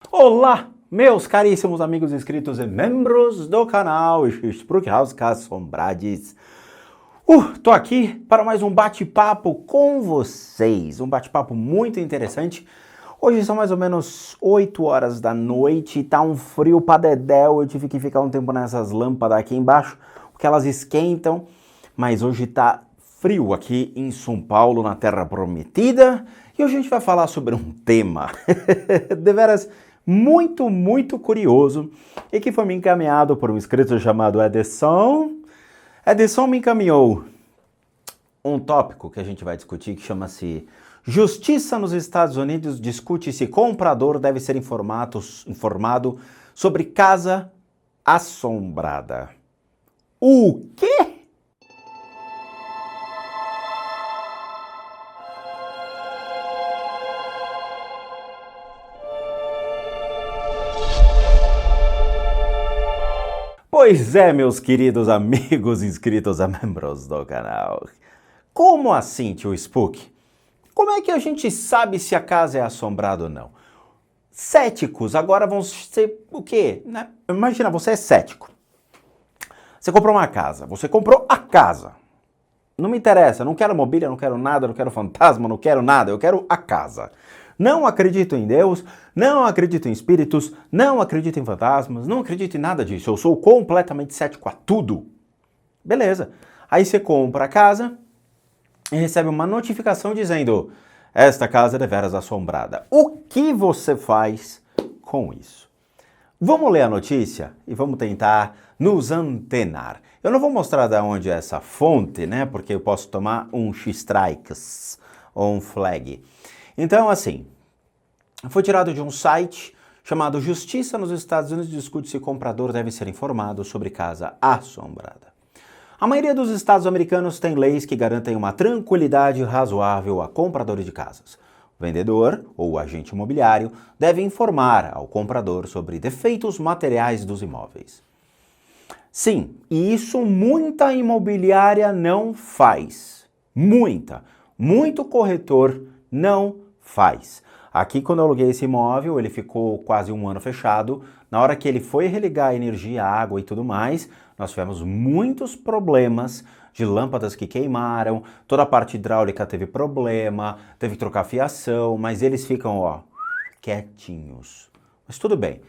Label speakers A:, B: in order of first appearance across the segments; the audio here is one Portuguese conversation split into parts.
A: Olá, meus caríssimos amigos inscritos e membros do canal Spruckhaus Assombrades. Tô aqui para mais um bate-papo com vocês, um bate-papo muito interessante. Hoje são mais ou menos 8 horas da noite, tá um frio pra dedéu, eu tive que ficar um tempo nessas lâmpadas aqui embaixo, porque elas esquentam, mas hoje tá frio aqui em São Paulo, na Terra Prometida, e hoje a gente vai falar sobre um tema deveras muito curioso e que foi me encaminhado por um inscrito chamado Edson. Edson me encaminhou um tópico que a gente vai discutir que chama-se Justiça nos Estados Unidos discute se comprador deve ser informado sobre casa assombrada. O quê? Pois é, meus queridos amigos inscritos a membros do canal. Como assim, tio Spook? Como é que a gente sabe se a casa é assombrada ou não? Céticos agora vão ser o quê? Imagina, você é cético. Você comprou uma casa, você comprou a casa. Não me interessa, não quero mobília, não quero nada, não quero fantasma, não quero nada, eu quero a casa. Não acredito em Deus, não acredito em espíritos, não acredito em fantasmas, não acredito em nada disso. Eu sou completamente cético a tudo. Beleza. Aí você compra a casa e recebe uma notificação dizendo: esta casa é deveras assombrada. O que você faz com isso? Vamos ler a notícia e vamos tentar nos antenar. Eu não vou mostrar de onde é essa fonte, né? Porque eu posso tomar um X-Strikes ou um flag. Então, assim, foi tirado de um site chamado Justiça nos Estados Unidos discute se comprador deve ser informado sobre casa assombrada. A maioria dos estados americanos tem leis que garantem uma tranquilidade razoável a compradores de casas. O vendedor ou o agente imobiliário deve informar ao comprador sobre defeitos materiais dos imóveis. Sim, e isso muita imobiliária não faz. Muito corretor não faz. Aqui, quando eu aluguei esse imóvel, ele ficou quase um ano fechado. Na hora que ele foi religar a energia, a água e tudo mais, nós tivemos muitos problemas de lâmpadas que queimaram, toda a parte hidráulica teve problema, teve que trocar fiação, mas eles ficam, quietinhos. Mas tudo bem.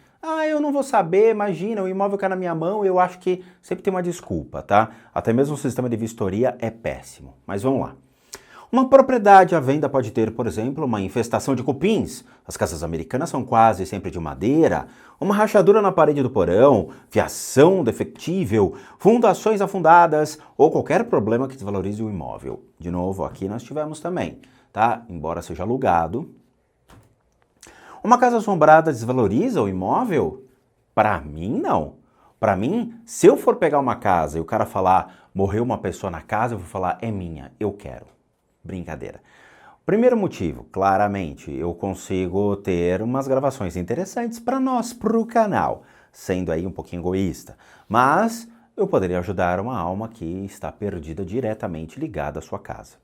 A: Eu não vou saber, imagina, o imóvel cai na minha mão, eu acho que sempre tem uma desculpa, tá? Até mesmo o sistema de vistoria é péssimo. Mas vamos lá. Uma propriedade à venda pode ter, por exemplo, uma infestação de cupins. As casas americanas são quase sempre de madeira, uma rachadura na parede do porão, fiação defectível, fundações afundadas ou qualquer problema que desvalorize o imóvel. De novo, aqui nós tivemos também, tá? Embora seja alugado. Uma casa assombrada desvaloriza o imóvel? Para mim, não. Para mim, se eu for pegar uma casa e o cara falar, morreu uma pessoa na casa, eu vou falar, é minha, eu quero. Brincadeira. Primeiro motivo, claramente, eu consigo ter umas gravações interessantes para nós, para o canal, sendo aí um pouquinho egoísta. Mas eu poderia ajudar uma alma que está perdida diretamente ligada à sua casa.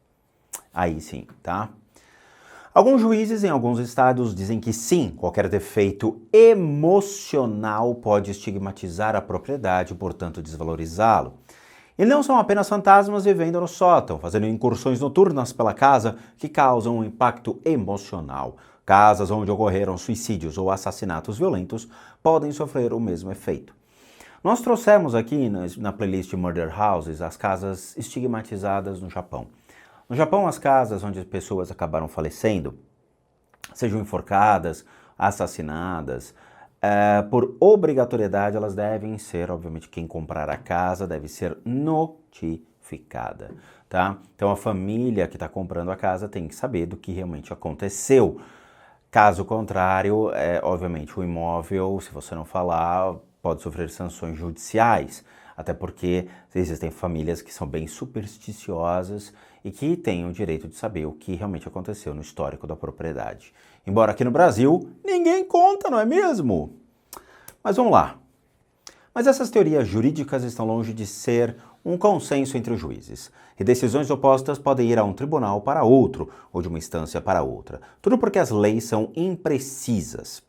A: Aí sim, tá? Alguns juízes em alguns estados dizem que sim, qualquer defeito emocional pode estigmatizar a propriedade e, portanto, desvalorizá-lo. E não são apenas fantasmas vivendo no sótão, fazendo incursões noturnas pela casa que causam um impacto emocional. Casas onde ocorreram suicídios ou assassinatos violentos podem sofrer o mesmo efeito. Nós trouxemos aqui na playlist Murder Houses as casas estigmatizadas no Japão. No Japão, as casas onde pessoas acabaram falecendo, sejam enforcadas, assassinadas, por obrigatoriedade, elas devem ser, obviamente, quem comprar a casa deve ser notificada, tá? Então, a família que está comprando a casa tem que saber do que realmente aconteceu. Caso contrário, obviamente, o imóvel, se você não falar, pode sofrer sanções judiciais, até porque existem famílias que são bem supersticiosas e que têm o direito de saber o que realmente aconteceu no histórico da propriedade. Embora aqui no Brasil, ninguém conta, não é mesmo? Mas vamos lá. Mas essas teorias jurídicas estão longe de ser um consenso entre os juízes. E decisões opostas podem ir a um tribunal para outro, ou de uma instância para outra. Tudo porque as leis são imprecisas.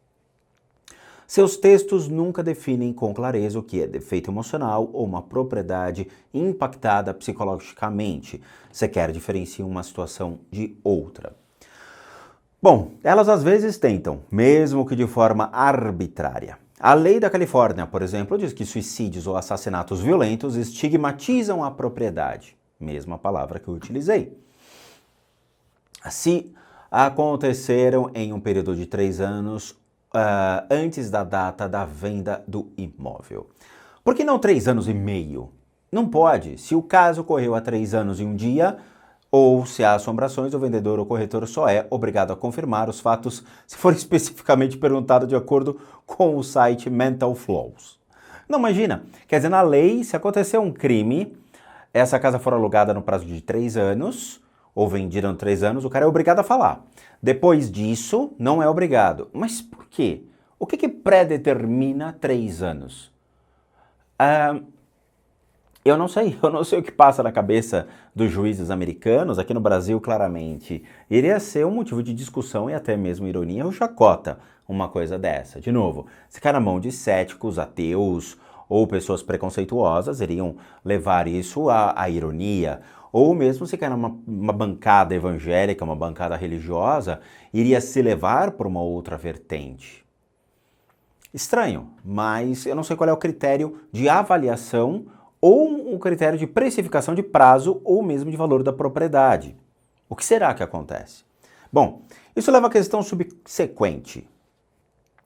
A: Seus textos nunca definem com clareza o que é defeito emocional ou uma propriedade impactada psicologicamente, sequer diferenciam uma situação de outra. Bom, elas às vezes tentam, mesmo que de forma arbitrária. A lei da Califórnia, por exemplo, diz que suicídios ou assassinatos violentos estigmatizam a propriedade, mesma palavra que eu utilizei. Se aconteceram em um período de 3 anos antes da data da venda do imóvel. Por que não 3 anos e meio? Não pode. Se o caso ocorreu há 3 anos e um dia, ou se há assombrações, o vendedor ou corretor só é obrigado a confirmar os fatos se for especificamente perguntado de acordo com o site Mental Flows. Não, imagina, quer dizer, na lei, se acontecer um crime, essa casa for alugada no prazo de 3 anos, ou vendida em 3 anos, o cara é obrigado a falar. Depois disso, não é obrigado. Mas por quê? O que predetermina 3 anos? Eu não sei o que passa na cabeça dos juízes americanos. Aqui no Brasil, claramente, iria ser um motivo de discussão e até mesmo ironia ou chacota uma coisa dessa. De novo, se cai na mão de céticos, ateus ou pessoas preconceituosas, iriam levar isso à ironia. Ou mesmo se cair numa bancada evangélica, uma bancada religiosa, iria se levar por uma outra vertente. Estranho, mas eu não sei qual é o critério de avaliação ou o critério de precificação de prazo ou mesmo de valor da propriedade. O que será que acontece? Bom, isso leva à questão subsequente.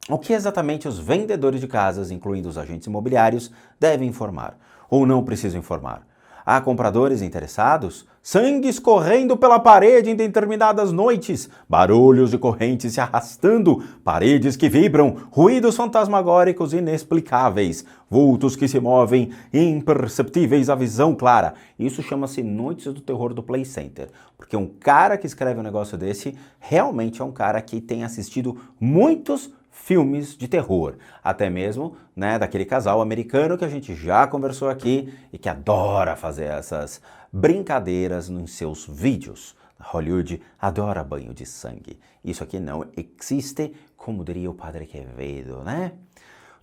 A: O que exatamente os vendedores de casas, incluindo os agentes imobiliários, devem informar ou não precisam informar? Há compradores interessados? Sangue escorrendo pela parede em determinadas noites, barulhos de correntes se arrastando, paredes que vibram, ruídos fantasmagóricos inexplicáveis, vultos que se movem imperceptíveis à visão clara. Isso chama-se Noites do Terror do Play Center, porque um cara que escreve um negócio desse realmente é um cara que tem assistido muitos filmes de terror, até mesmo, daquele casal americano que a gente já conversou aqui e que adora fazer essas brincadeiras nos seus vídeos. Hollywood adora banho de sangue. Isso aqui não existe, como diria o Padre Quevedo, né?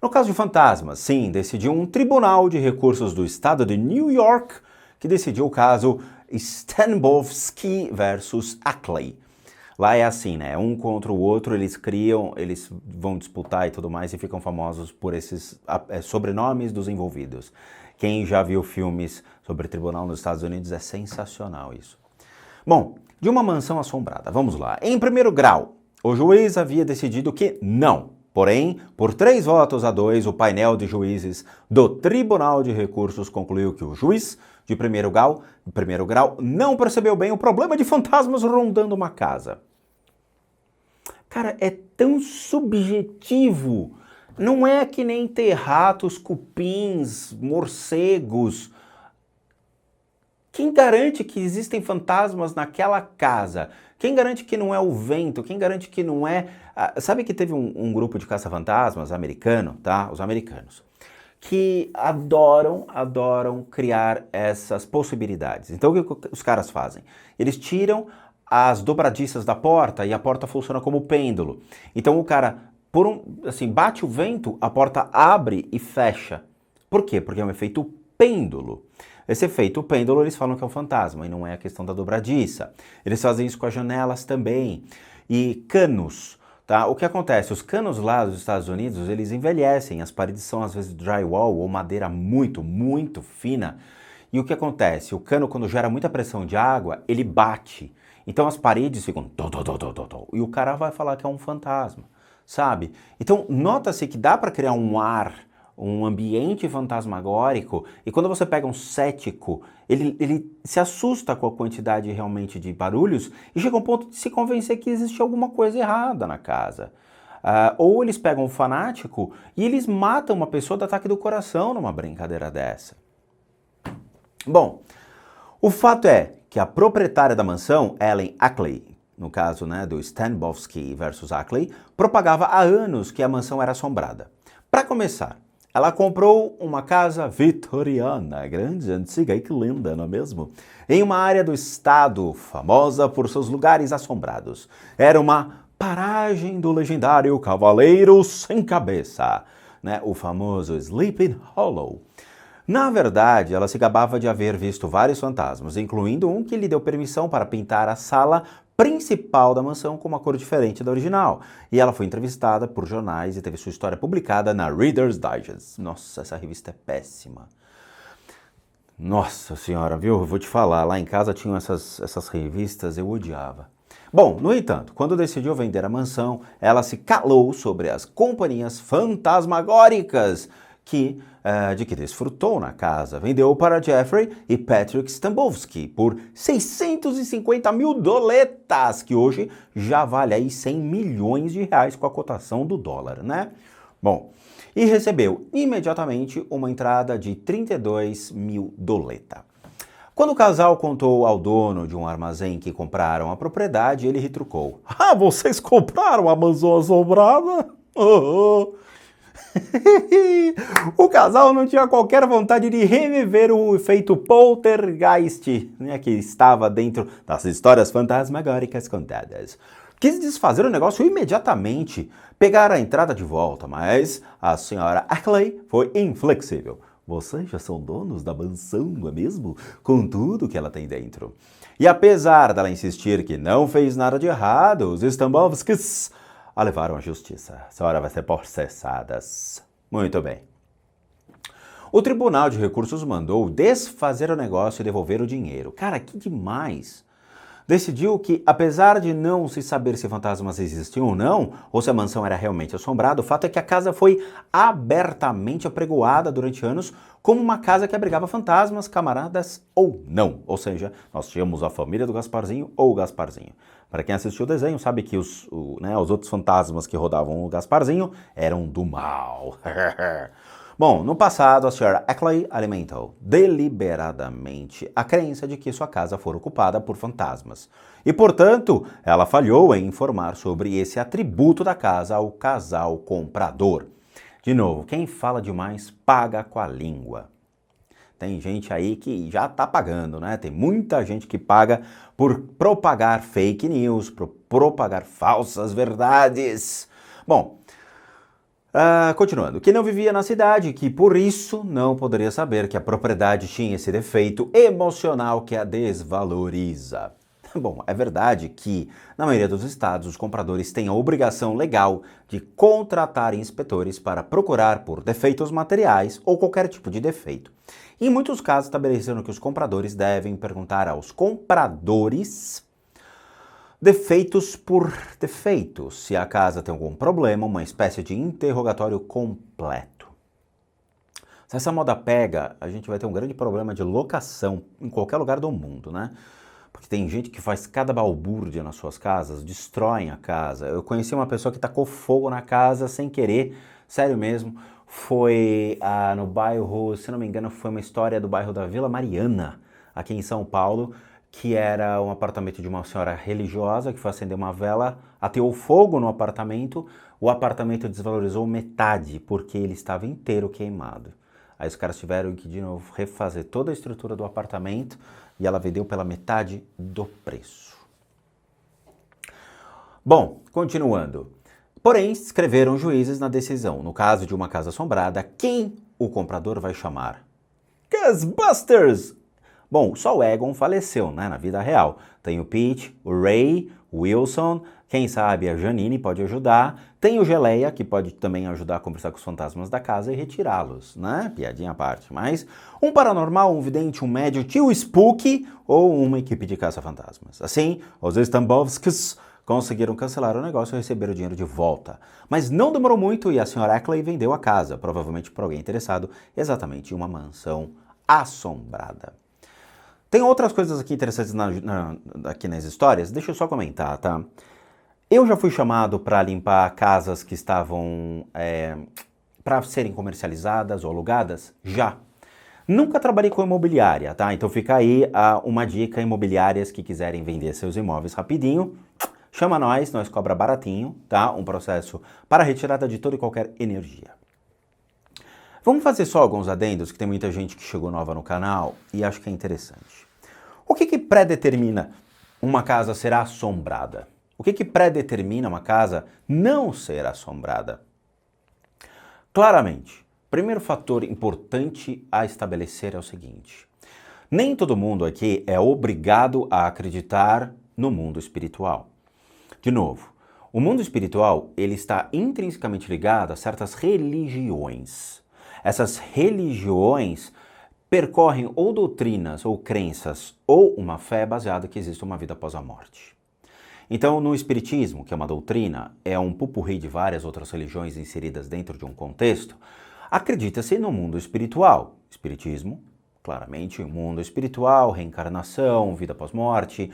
A: No caso de fantasmas, sim, decidiu um tribunal de recursos do estado de New York que decidiu o caso Stanbovsky versus Ackley. Lá é assim, né? Um contra o outro, eles vão disputar e tudo mais e ficam famosos por esses sobrenomes dos envolvidos. Quem já viu filmes sobre tribunal nos Estados Unidos é sensacional isso. Bom, de uma mansão assombrada, vamos lá. Em primeiro grau, o juiz havia decidido que não. Porém, por 3 votos a 2, o painel de juízes do Tribunal de Recursos concluiu que o juiz de primeiro grau não percebeu bem o problema de fantasmas rondando uma casa. Cara, é tão subjetivo. Não é que nem ter ratos, cupins, morcegos. Quem garante que existem fantasmas naquela casa? Quem garante que não é o vento? Quem garante que não é... Sabe que teve um grupo de caça-fantasmas americano, tá? Os americanos, que adoram criar essas possibilidades. Então, o que os caras fazem? Eles tiram as dobradiças da porta e a porta funciona como pêndulo. Então, o cara, bate o vento, a porta abre e fecha. Por quê? Porque é um efeito pêndulo. Esse efeito pêndulo, eles falam que é um fantasma e não é a questão da dobradiça. Eles fazem isso com as janelas também. E canos, tá? O que acontece? Os canos lá dos Estados Unidos, eles envelhecem. As paredes são, às vezes, drywall ou madeira muito, muito fina. E o que acontece? O cano, quando gera muita pressão de água, ele bate. Então, as paredes ficam... E o cara vai falar que é um fantasma, sabe? Então, nota-se que dá para criar um ar, um ambiente fantasmagórico, e quando você pega um cético, ele se assusta com a quantidade realmente de barulhos e chega a um ponto de se convencer que existe alguma coisa errada na casa. Ou eles pegam um fanático e eles matam uma pessoa do ataque do coração numa brincadeira dessa. Bom, o fato é que a proprietária da mansão, Ellen Ackley, no caso do Stanbovsky versus Ackley, propagava há anos que a mansão era assombrada. Para começar, ela comprou uma casa vitoriana, grande, antiga e que linda, não é mesmo? Em uma área do estado famosa por seus lugares assombrados. Era uma paragem do legendário Cavaleiro Sem Cabeça, né? O famoso Sleepy Hollow. Na verdade, ela se gabava de haver visto vários fantasmas, incluindo um que lhe deu permissão para pintar a sala principal da mansão com uma cor diferente da original. E ela foi entrevistada por jornais e teve sua história publicada na Reader's Digest. Nossa, essa revista é péssima. Nossa senhora, viu? Eu vou te falar, lá em casa tinham essas revistas, eu odiava. Bom, no entanto, quando decidiu vender a mansão, ela se calou sobre as companhias fantasmagóricas de que desfrutou na casa. Vendeu para Jeffrey e Patrick Stambovsky por 650 mil doletas, que hoje já vale aí 100 milhões de reais com a cotação do dólar, né? Bom, e recebeu imediatamente uma entrada de 32 mil doleta. Quando o casal contou ao dono de um armazém que compraram a propriedade, ele retrucou: "Ah, vocês compraram a mansão assombrada?" O casal não tinha qualquer vontade de reviver o efeito poltergeist, né, que estava dentro das histórias fantasmagóricas contadas. Quis desfazer o negócio imediatamente, pegar a entrada de volta, mas a senhora Ackley foi inflexível. Vocês já são donos da mansão, não é mesmo? Com tudo que ela tem dentro. E apesar dela insistir que não fez nada de errado, os Stambovskys a levaram à justiça. A senhora vai ser processada. Muito bem. O Tribunal de Recursos mandou desfazer o negócio e devolver o dinheiro. Cara, que demais! Decidiu que, apesar de não se saber se fantasmas existiam ou não, ou se a mansão era realmente assombrada, o fato é que a casa foi abertamente apregoada durante anos como uma casa que abrigava fantasmas, camaradas ou não. Ou seja, nós tínhamos a família do Gasparzinho ou o Gasparzinho. Para quem assistiu o desenho, sabe que os outros fantasmas que rodavam o Gasparzinho eram do mal. Bom, no passado, a senhora Ackley alimentou deliberadamente a crença de que sua casa fora ocupada por fantasmas. E, portanto, ela falhou em informar sobre esse atributo da casa ao casal comprador. De novo, quem fala demais paga com a língua. Tem gente aí que já tá pagando, né? Tem muita gente que paga por propagar fake news, por propagar falsas verdades. Bom, continuando, que não vivia na cidade, que por isso não poderia saber que a propriedade tinha esse defeito emocional que a desvaloriza. Bom, é verdade que, na maioria dos estados, os compradores têm a obrigação legal de contratar inspetores para procurar por defeitos materiais ou qualquer tipo de defeito. Em muitos casos, estabeleceram que os compradores devem perguntar aos compradores defeitos por defeitos, se a casa tem algum problema, uma espécie de interrogatório completo. Se essa moda pega, a gente vai ter um grande problema de locação em qualquer lugar do mundo, né? Porque tem gente que faz cada balbúrdia nas suas casas, destroem a casa. Eu conheci uma pessoa que tacou fogo na casa sem querer, sério mesmo. Foi no bairro, se não me engano, foi uma história do bairro da Vila Mariana, aqui em São Paulo, que era um apartamento de uma senhora religiosa que foi acender uma vela, ateou fogo no apartamento, o apartamento desvalorizou metade porque ele estava inteiro queimado. Aí os caras tiveram que, de novo, refazer toda a estrutura do apartamento e ela vendeu pela metade do preço. Bom, continuando. Porém, escreveram juízes na decisão. No caso de uma casa assombrada, quem o comprador vai chamar? Ghostbusters! Bom, só o Egon faleceu, né, na vida real. Tem o Pete, o Ray, o Wilson, quem sabe a Janine pode ajudar. Tem o Geleia, que pode também ajudar a conversar com os fantasmas da casa e retirá-los, né? Piadinha à parte. Mas um paranormal, um vidente, um médium, tio Spooky ou uma equipe de caça-fantasmas. Assim, os Stambovskys conseguiram cancelar o negócio e receber o dinheiro de volta. Mas não demorou muito e a senhora Ackley vendeu a casa, provavelmente para alguém interessado, exatamente em uma mansão assombrada. Tem outras coisas aqui interessantes aqui nas histórias, deixa eu só comentar, tá? Eu já fui chamado para limpar casas que estavam para serem comercializadas ou alugadas? Já. Nunca trabalhei com imobiliária, tá? Então fica aí uma dica, imobiliárias que quiserem vender seus imóveis rapidinho, chama nós cobra baratinho, tá? Um processo para retirada de toda e qualquer energia. Vamos fazer só alguns adendos, que tem muita gente que chegou nova no canal e acho que é interessante. O que predetermina uma casa ser assombrada? O que predetermina uma casa não ser assombrada? Claramente, o primeiro fator importante a estabelecer é o seguinte: nem todo mundo aqui é obrigado a acreditar no mundo espiritual. De novo, o mundo espiritual ele está intrinsecamente ligado a certas religiões. Essas religiões percorrem ou doutrinas ou crenças ou uma fé baseada que existe uma vida após a morte. Então, no Espiritismo, que é uma doutrina, é um pupurri de várias outras religiões inseridas dentro de um contexto, acredita-se no mundo espiritual. Espiritismo, claramente, mundo espiritual, reencarnação, vida após morte,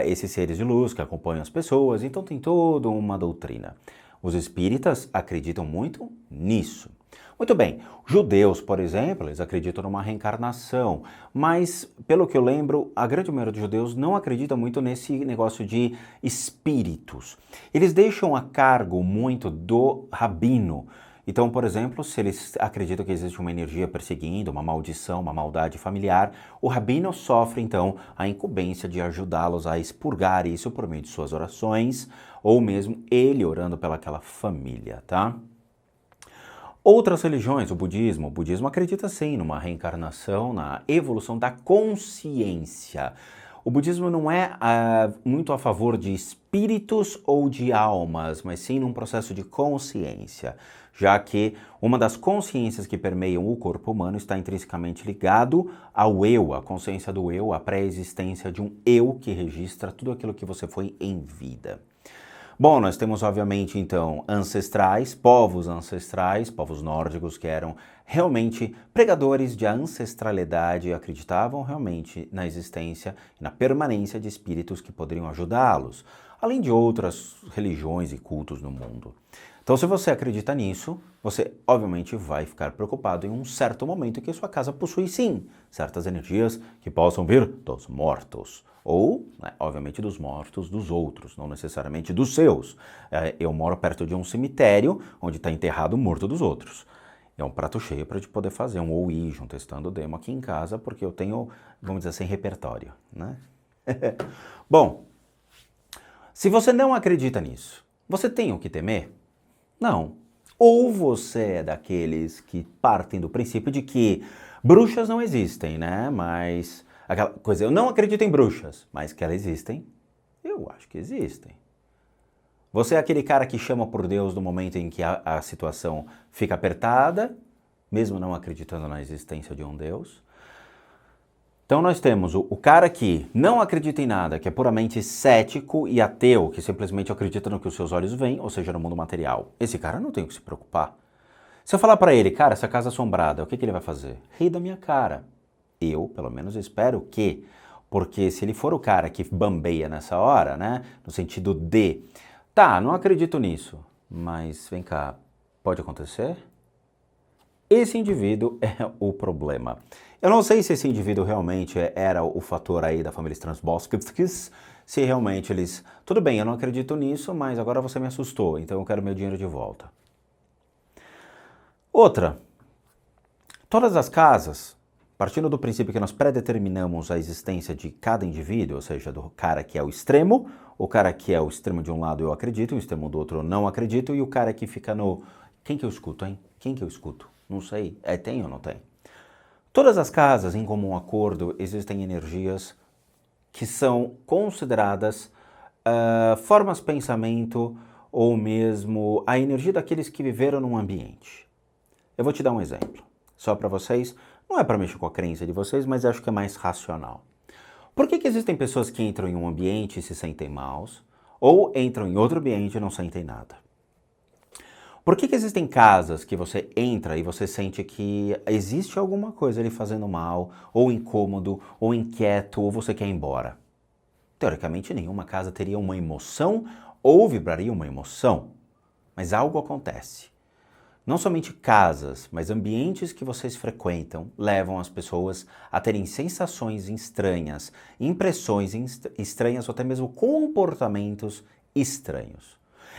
A: esses seres de luz que acompanham as pessoas, então tem toda uma doutrina. Os espíritas acreditam muito nisso. Muito bem, judeus, por exemplo, eles acreditam numa reencarnação, mas, pelo que eu lembro, a grande maioria dos judeus não acredita muito nesse negócio de espíritos. Eles deixam a cargo muito do rabino. Então, por exemplo, se eles acreditam que existe uma energia perseguindo, uma maldição, uma maldade familiar, o rabino sofre, então, a incumbência de ajudá-los a expurgar isso por meio de suas orações, ou mesmo ele orando pelaquela família, tá? Outras religiões, o budismo acredita sim numa reencarnação, na evolução da consciência. O budismo não é muito a favor de espíritos ou de almas, mas sim num processo de consciência, já que uma das consciências que permeiam o corpo humano está intrinsecamente ligado ao eu, a consciência do eu, a pré-existência de um eu que registra tudo aquilo que você foi em vida. Bom, nós temos obviamente então povos nórdicos que eram realmente pregadores de ancestralidade e acreditavam realmente na existência e na permanência de espíritos que poderiam ajudá-los, além de outras religiões e cultos no mundo. Então, se você acredita nisso, você obviamente vai ficar preocupado em um certo momento que sua casa possui sim certas energias que possam vir dos mortos. Ou, né, obviamente, dos mortos dos outros, não necessariamente dos seus. Eu moro perto de um cemitério onde está enterrado o morto dos outros. É um prato cheio para a gente poder fazer um Ouija, um testando demo aqui em casa, porque eu tenho, vamos dizer assim, repertório, né? Bom, se você não acredita nisso, você tem o que temer? Não. Ou você é daqueles que partem do princípio de que bruxas não existem, né? Mas aquela coisa, eu não acredito em bruxas, mas que elas existem, eu acho que existem. Você é aquele cara que chama por Deus no momento em que a situação fica apertada, mesmo não acreditando na existência de um Deus. Então nós temos o cara que não acredita em nada, que é puramente cético e ateu, que simplesmente acredita no que os seus olhos veem, ou seja, no mundo material. Esse cara não tem o que se preocupar. Se eu falar pra ele, cara, essa casa é assombrada, o que ele vai fazer? Rir da minha cara. Eu, pelo menos, espero que. Porque se ele for o cara que bambeia nessa hora, né, no sentido de, tá, não acredito nisso, mas vem cá, pode acontecer? Esse indivíduo é o problema. Eu não sei se esse indivíduo realmente era o fator aí da família Stransboskovskis, se realmente eles... Tudo bem, eu não acredito nisso, mas agora você me assustou, então eu quero meu dinheiro de volta. Outra, todas as casas, partindo do princípio que nós predeterminamos a existência de cada indivíduo, ou seja, do cara que é o extremo, o cara que é o extremo de um lado eu acredito, o extremo do outro eu não acredito, e o cara que fica no... Quem que eu escuto, hein? Quem que eu escuto? Não sei. Tem ou não tem? Todas as casas, em comum acordo, existem energias que são consideradas formas de pensamento ou mesmo a energia daqueles que viveram num ambiente. Eu vou te dar um exemplo, só para vocês, não é para mexer com a crença de vocês, mas acho que é mais racional. Por que existem pessoas que entram em um ambiente e se sentem maus, ou entram em outro ambiente e não sentem nada? Por que existem casas que você entra e você sente que existe alguma coisa ali fazendo mal, ou incômodo, ou inquieto, ou você quer ir embora? Teoricamente, nenhuma casa teria uma emoção ou vibraria uma emoção, mas algo acontece. Não somente casas, mas ambientes que vocês frequentam levam as pessoas a terem sensações estranhas, impressões estranhas ou até mesmo comportamentos estranhos.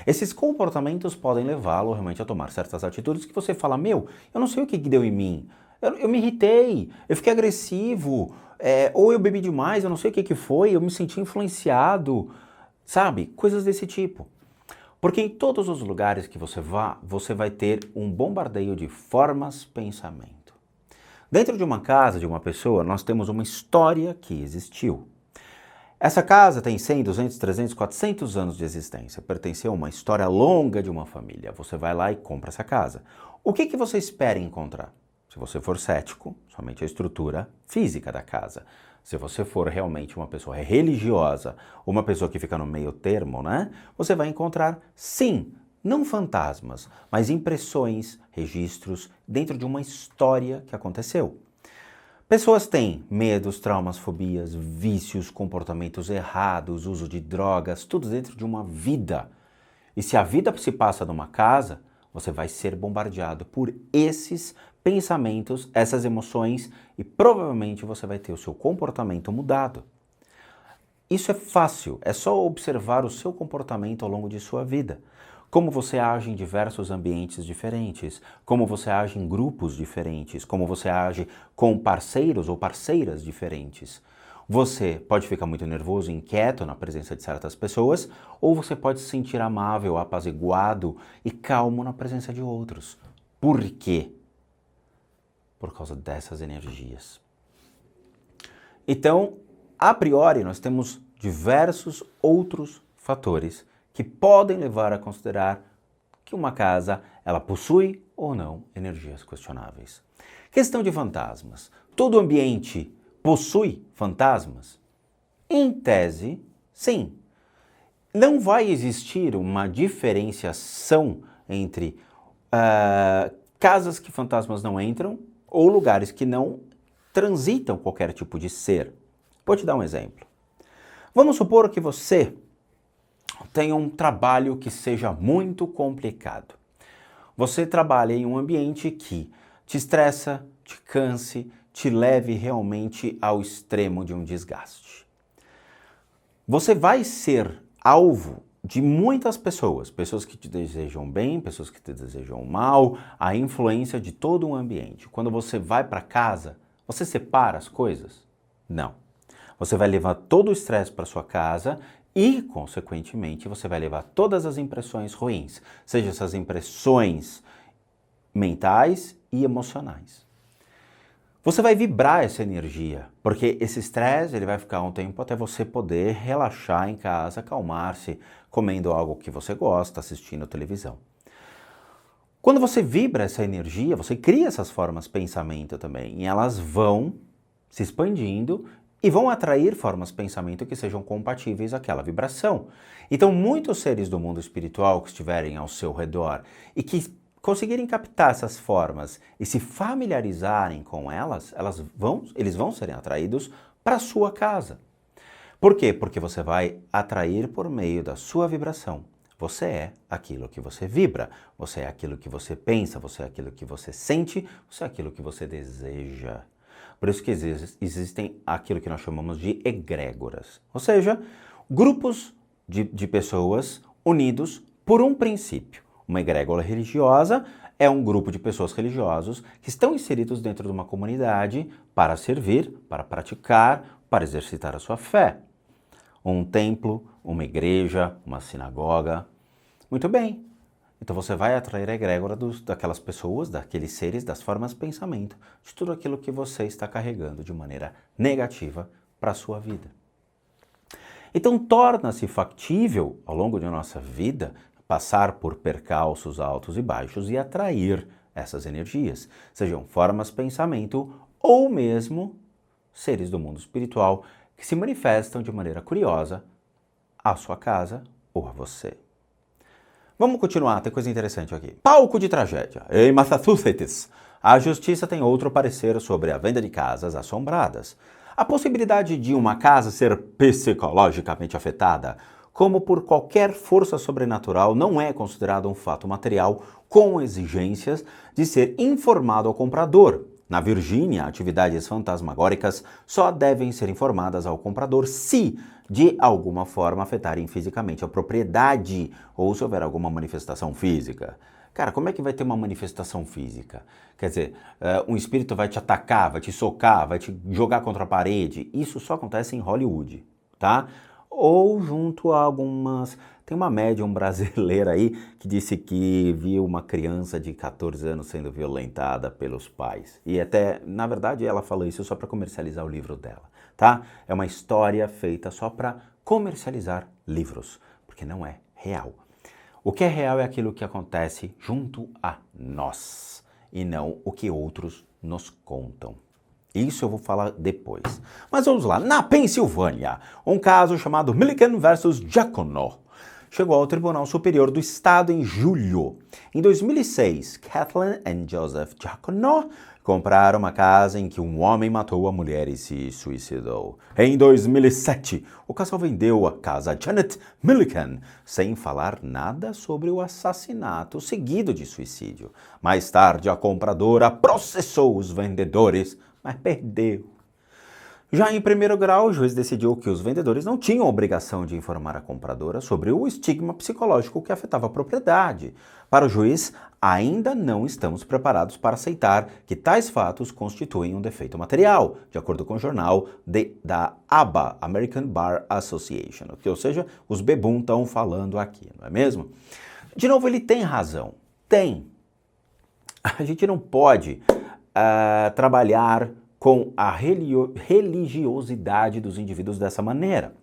A: Esses comportamentos podem levá-lo realmente a tomar certas atitudes que você fala, meu, eu não sei o que deu em mim, eu me irritei, eu fiquei agressivo, ou eu bebi demais, eu não sei o que foi, eu me senti influenciado. sabe? Coisas desse tipo. Porque em todos os lugares que você vá, você vai ter um bombardeio de formas pensamento. Dentro de uma casa, de uma pessoa, nós temos uma história que existiu. Essa casa tem 100, 200, 300, 400 anos de existência. Pertenceu a uma história longa de uma família. Você vai lá e compra essa casa. O que você espera encontrar? Se você for cético, somente a estrutura física da casa. Se você for realmente uma pessoa religiosa, uma pessoa que fica no meio termo, né? Você vai encontrar, sim, não fantasmas, mas impressões, registros dentro de uma história que aconteceu. Pessoas têm medos, traumas, fobias, vícios, comportamentos errados, uso de drogas, tudo dentro de uma vida. E se a vida se passa numa casa, você vai ser bombardeado por esses pensamentos, essas emoções e provavelmente você vai ter o seu comportamento mudado. Isso é fácil, é só observar o seu comportamento ao longo de sua vida. Como você age em diversos ambientes diferentes, como você age em grupos diferentes, como você age com parceiros ou parceiras diferentes. Você pode ficar muito nervoso e inquieto na presença de certas pessoas, ou você pode se sentir amável, apaziguado e calmo na presença de outros. Por quê? Por causa dessas energias. Então, a priori, nós temos diversos outros fatores que podem levar a considerar que uma casa, ela possui ou não energias questionáveis. Questão de fantasmas. Todo ambiente possui fantasmas? Em tese, sim. Não vai existir uma diferenciação entre casas que fantasmas não entram ou lugares que não transitam qualquer tipo de ser. Vou te dar um exemplo. Vamos supor que você tenha um trabalho que seja muito complicado. Você trabalha em um ambiente que te estressa, te canse, te leve realmente ao extremo de um desgaste. Você vai ser alvo de muitas pessoas, pessoas que te desejam bem, pessoas que te desejam mal, a influência de todo um ambiente. Quando você vai para casa, você separa as coisas? Não. Você vai levar todo o estresse para sua casa e, consequentemente, você vai levar todas as impressões ruins, seja essas impressões mentais e emocionais. Você vai vibrar essa energia, porque esse estresse ele vai ficar um tempo até você poder relaxar em casa, acalmar-se, comendo algo que você gosta, assistindo televisão. Quando você vibra essa energia, você cria essas formas de pensamento também, e elas vão se expandindo e vão atrair formas de pensamento que sejam compatíveis àquela vibração. Então, muitos seres do mundo espiritual que estiverem ao seu redor e que conseguirem captar essas formas e se familiarizarem com elas, eles vão serem atraídos para a sua casa. Por quê? Porque você vai atrair por meio da sua vibração. Você é aquilo que você vibra, você é aquilo que você pensa, você é aquilo que você sente, você é aquilo que você deseja. Por isso que existem aquilo que nós chamamos de egrégoras, ou seja, grupos de pessoas unidos por um princípio. Uma egrégora religiosa é um grupo de pessoas religiosos que estão inseridos dentro de uma comunidade para servir, para praticar, para exercitar a sua fé. Um templo, uma igreja, uma sinagoga. Muito bem. Então você vai atrair a egrégora daquelas pessoas, daqueles seres, das formas de pensamento, de tudo aquilo que você está carregando de maneira negativa para a sua vida. Então torna-se factível, ao longo de nossa vida, passar por percalços altos e baixos e atrair essas energias, sejam formas de pensamento ou mesmo seres do mundo espiritual que se manifestam de maneira curiosa à sua casa ou a você. Vamos continuar, tem coisa interessante aqui. Palco de tragédia. Em Massachusetts, a justiça tem outro parecer sobre a venda de casas assombradas. A possibilidade de uma casa ser psicologicamente afetada, como por qualquer força sobrenatural, não é considerado um fato material com exigências de ser informado ao comprador. Na Virgínia, atividades fantasmagóricas só devem ser informadas ao comprador se, de alguma forma, afetarem fisicamente a propriedade ou se houver alguma manifestação física. Cara, como é que vai ter uma manifestação física? Quer dizer, um espírito vai te atacar, vai te socar, vai te jogar contra a parede. Isso só acontece em Hollywood, tá? ou junto a algumas... Tem uma médium brasileira aí que disse que viu uma criança de 14 anos sendo violentada pelos pais. E até, na verdade, ela falou isso só para comercializar o livro dela, tá? É uma história feita só para comercializar livros, porque não é real. O que é real é aquilo que acontece junto a nós, e não o que outros nos contam. Isso eu vou falar depois. Mas vamos lá. Na Pensilvânia, um caso chamado Milliken versus Giacono chegou ao Tribunal Superior do Estado em julho. Em 2006, Kathleen e Joseph Giacono compraram uma casa em que um homem matou a mulher e se suicidou. Em 2007, o casal vendeu a casa a Janet Milliken, sem falar nada sobre o assassinato seguido de suicídio. Mais tarde, a compradora processou os vendedores, mas perdeu. Já em primeiro grau, o juiz decidiu que os vendedores não tinham obrigação de informar a compradora sobre o estigma psicológico que afetava a propriedade. Para o juiz, ainda não estamos preparados para aceitar que tais fatos constituem um defeito material, de acordo com o jornal da ABA, American Bar Association, ou seja, os bebum estão falando aqui, não é mesmo? De novo, ele tem razão. Tem. A gente não pode trabalhar com a religiosidade dos indivíduos dessa maneira.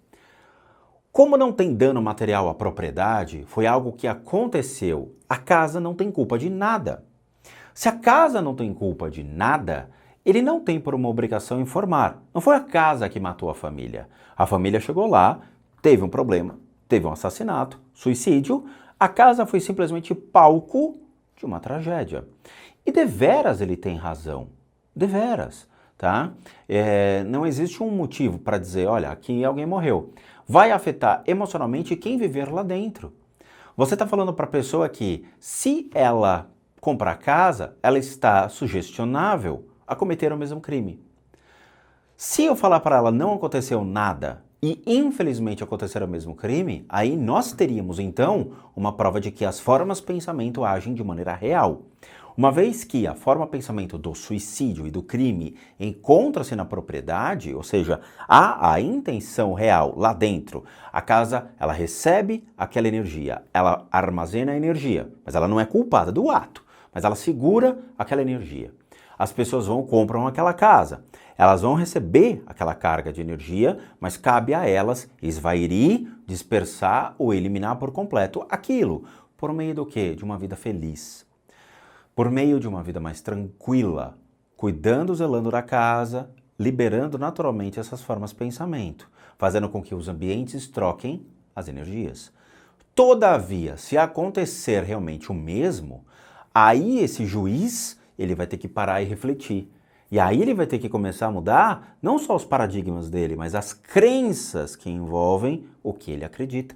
A: Como não tem dano material à propriedade, foi algo que aconteceu. A casa não tem culpa de nada. Se a casa não tem culpa de nada, ele não tem por uma obrigação informar. Não foi a casa que matou a família. A família chegou lá, teve um problema, teve um assassinato, suicídio. A casa foi simplesmente palco de uma tragédia. E deveras ele tem razão. Deveras. Tá? Não existe um motivo para dizer, olha, aqui alguém morreu. Vai afetar emocionalmente quem viver lá dentro. Você está falando para a pessoa que, se ela comprar casa, ela está sugestionável a cometer o mesmo crime. Se eu falar para ela não aconteceu nada e infelizmente acontecer o mesmo crime, aí nós teríamos então uma prova de que as formas de pensamento agem de maneira real. Uma vez que a forma de pensamento do suicídio e do crime encontra-se na propriedade, ou seja, há a intenção real lá dentro, a casa ela recebe aquela energia, ela armazena a energia, mas ela não é culpada do ato, mas ela segura aquela energia. As pessoas compram aquela casa, elas vão receber aquela carga de energia, mas cabe a elas esvairir, dispersar ou eliminar por completo aquilo. Por meio do quê? De uma vida feliz. Por meio de uma vida mais tranquila, cuidando, zelando da casa, liberando naturalmente essas formas de pensamento, fazendo com que os ambientes troquem as energias. Todavia, se acontecer realmente o mesmo, aí esse juiz ele vai ter que parar e refletir. E aí ele vai ter que começar a mudar não só os paradigmas dele, mas as crenças que envolvem o que ele acredita.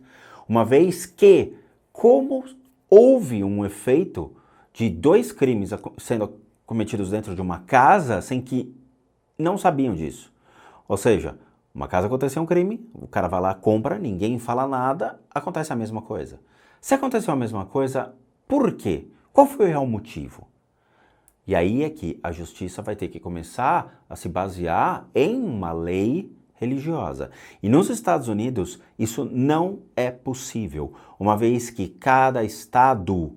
A: Uma vez que, como houve um efeito de 2 crimes sendo cometidos dentro de uma casa sem que não sabiam disso. Ou seja, uma casa aconteceu um crime, o cara vai lá, compra, ninguém fala nada, acontece a mesma coisa. Se aconteceu a mesma coisa, por quê? Qual foi o real motivo? E aí é que a justiça vai ter que começar a se basear em uma lei religiosa. E nos Estados Unidos, isso não é possível, uma vez que cada estado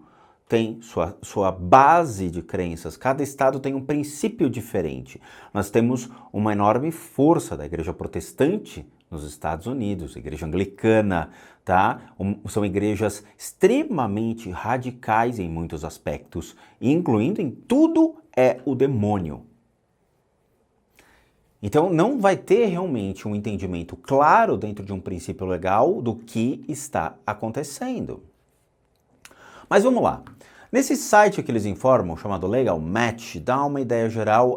A: tem sua base de crenças, cada estado tem um princípio diferente. Nós temos uma enorme força da igreja protestante nos Estados Unidos, a igreja anglicana, tá? São igrejas extremamente radicais em muitos aspectos, incluindo em tudo é o demônio. Então não vai ter realmente um entendimento claro dentro de um princípio legal do que está acontecendo. Mas vamos lá. Nesse site que eles informam, chamado Legal Match, dá uma ideia geral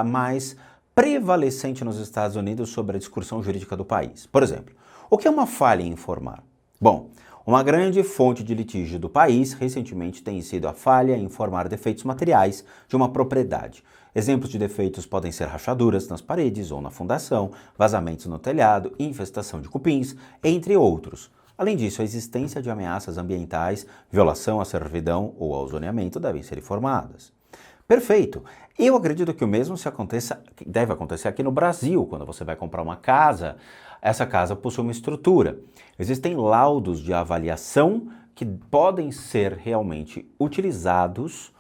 A: mais prevalecente nos Estados Unidos sobre a discussão jurídica do país. Por exemplo, o que é uma falha em informar? Bom, uma grande fonte de litígio do país recentemente tem sido a falha em informar defeitos materiais de uma propriedade. Exemplos de defeitos podem ser rachaduras nas paredes ou na fundação, vazamentos no telhado, infestação de cupins, entre outros. Além disso, a existência de ameaças ambientais, violação à servidão ou ao zoneamento devem ser informadas. Perfeito. Eu acredito que o mesmo que deve acontecer aqui no Brasil, quando você vai comprar uma casa, essa casa possui uma estrutura. Existem laudos de avaliação que podem ser realmente utilizados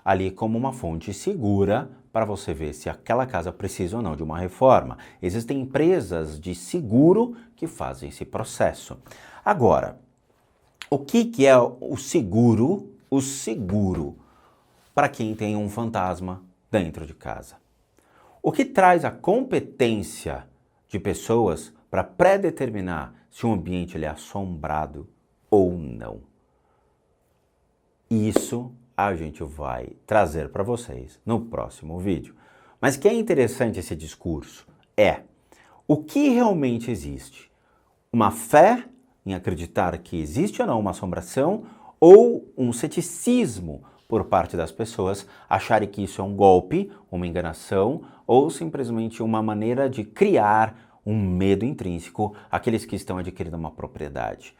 A: ali como uma fonte segura para você ver se aquela casa precisa ou não de uma reforma. Existem empresas de seguro que fazem esse processo. Agora, o que é o seguro? O seguro para quem tem um fantasma dentro de casa. O que traz a competência de pessoas para predeterminar se um ambiente ele é assombrado ou não. Isso a gente vai trazer para vocês no próximo vídeo. Mas que é interessante esse discurso é o que realmente existe? Uma fé em acreditar que existe ou não uma assombração ou um ceticismo por parte das pessoas acharem que isso é um golpe, uma enganação ou simplesmente uma maneira de criar um medo intrínseco àqueles que estão adquirindo uma propriedade.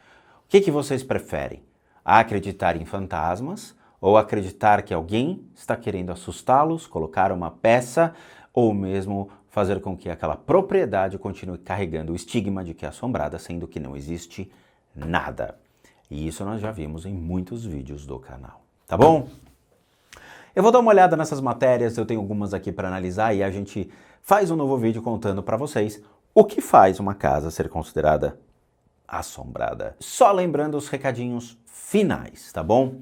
A: O que vocês preferem? Acreditar em fantasmas ou acreditar que alguém está querendo assustá-los, colocar uma peça ou mesmo fazer com que aquela propriedade continue carregando o estigma de que é assombrada, sendo que não existe nada. E isso nós já vimos em muitos vídeos do canal. Tá bom? Eu vou dar uma olhada nessas matérias, eu tenho algumas aqui para analisar e a gente faz um novo vídeo contando para vocês o que faz uma casa ser considerada assombrada. Só lembrando os recadinhos finais, tá bom?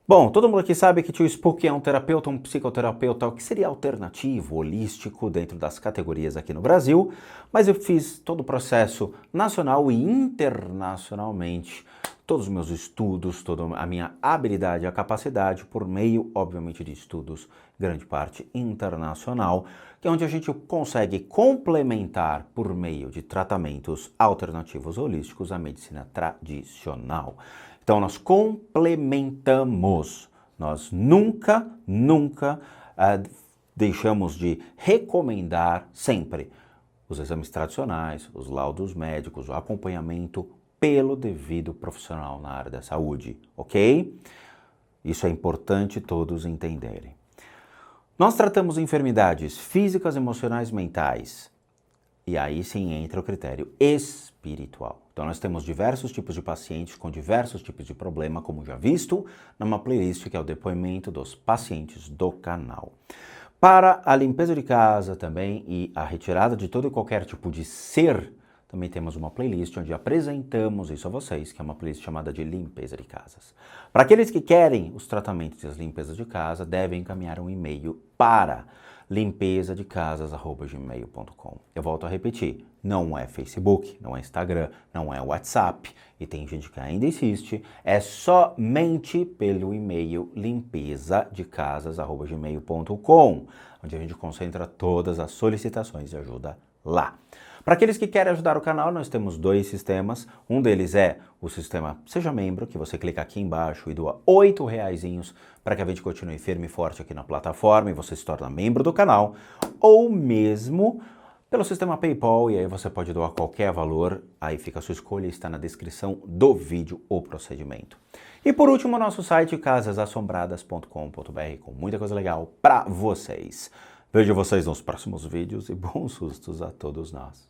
A: Bom, todo mundo aqui sabe que Tio Spook é um terapeuta, um psicoterapeuta, o que seria alternativo, holístico, dentro das categorias aqui no Brasil, mas eu fiz todo o processo nacional e internacionalmente, todos os meus estudos, toda a minha habilidade e a capacidade por meio, obviamente, de estudos, grande parte internacional, que é onde a gente consegue complementar por meio de tratamentos alternativos holísticos a medicina tradicional. Então nós complementamos, nós nunca deixamos de recomendar sempre os exames tradicionais, os laudos médicos, o acompanhamento pelo devido profissional na área da saúde, ok? Isso é importante todos entenderem. Nós tratamos enfermidades físicas, emocionais, mentais. E aí sim entra o critério espiritual. Então nós temos diversos tipos de pacientes com diversos tipos de problema, como já visto, numa playlist que é o depoimento dos pacientes do canal. Para a limpeza de casa também e a retirada de todo e qualquer tipo de ser, também temos uma playlist onde apresentamos isso a vocês, que é uma playlist chamada de limpeza de casas. Para aqueles que querem os tratamentos e as limpezas de casa, devem encaminhar um e-mail para limpezadecasas@gmail.com. Eu volto a repetir, não é Facebook, não é Instagram, não é WhatsApp, e tem gente que ainda insiste, é somente pelo e-mail limpezadecasas@gmail.com, onde a gente concentra todas as solicitações de ajuda lá. Para aqueles que querem ajudar o canal, nós temos dois sistemas. Um deles é o sistema Seja Membro, que você clica aqui embaixo e doa R$8 para que a gente continue firme e forte aqui na plataforma e você se torna membro do canal. Ou mesmo pelo sistema PayPal, e aí você pode doar qualquer valor, aí fica a sua escolha, está na descrição do vídeo o procedimento. E por último, nosso site casasassombradas.com.br com muita coisa legal para vocês. Vejo vocês nos próximos vídeos e bons sustos a todos nós.